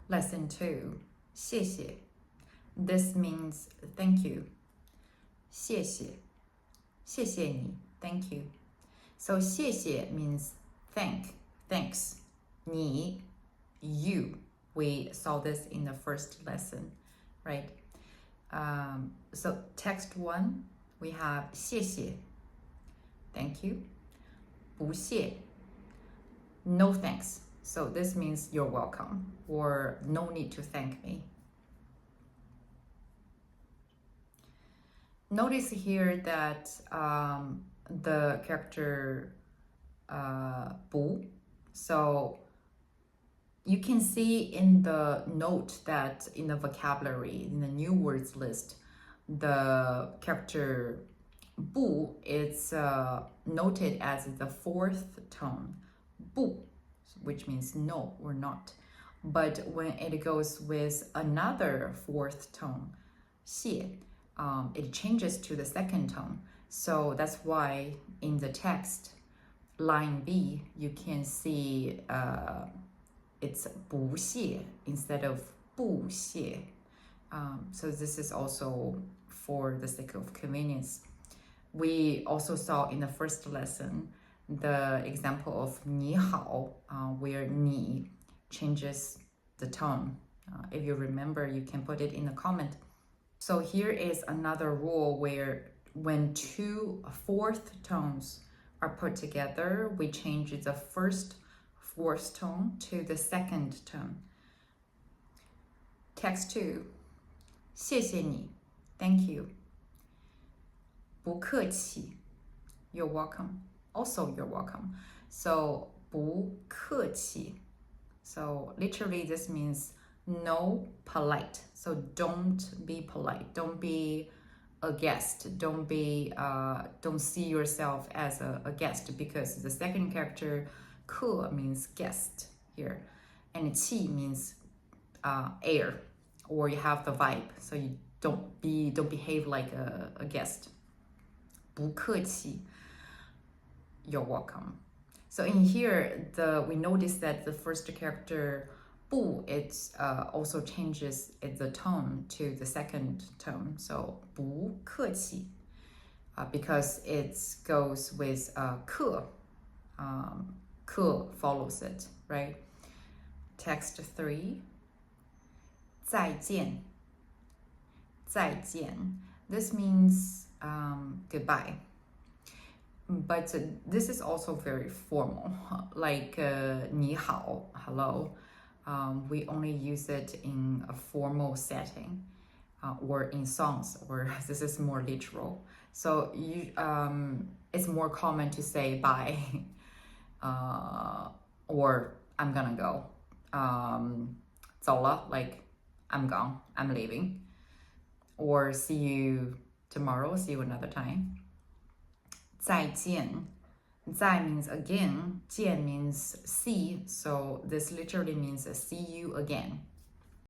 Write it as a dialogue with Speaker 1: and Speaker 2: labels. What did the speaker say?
Speaker 1: Lesson 2, 谢谢. This means thank you. 谢谢,谢谢你, thank you. So 谢谢 means thanks. 你, you. We saw this in the first lesson, right? So text 1, we have 谢谢, thank you. 不谢, no thanks. So this means you're welcome or no need to thank me. Notice here that the character 不, so you can see in the note that in the vocabulary, in the new words list, the character 不 is noted as the fourth tone, 不, which means no or not. But when it goes with another fourth tone, 谢, it changes to the second tone. So that's why in the text, line B, you can see it's 不谢 instead of 不谢. So this is also for the sake of convenience. We also saw in the first lesson the example of 你好, where 你 changes the tone. If you remember, you can put it in the comment. So here is another rule where when two fourth tones are put together, we change the first fourth tone to the second tone. Text 2, 谢谢你, thank you. 不客气, you're welcome. Also, you're welcome. So 不客气. So literally this means no polite. So don't be polite. Don't be a guest. Don't see yourself as a guest, because the second character 客 means guest here, and 气 means air, or you have the vibe. So you don't behave like a guest. 不客气, you're welcome. So in here, we notice that the first character 不, it also changes the tone to the second tone. So 不客气, because it goes with 客. 客 follows it, right? Text 3, 再见. 再见. This means goodbye. But this is also very formal, like 你好, hello. We only use it in a formal setting or in songs, or this is more literal. So it's more common to say bye or I'm gonna go. 走了, like I'm gone, I'm leaving. Or see you tomorrow, see you another time. 再见. 再 means again, 见 means see, so this literally means see you again.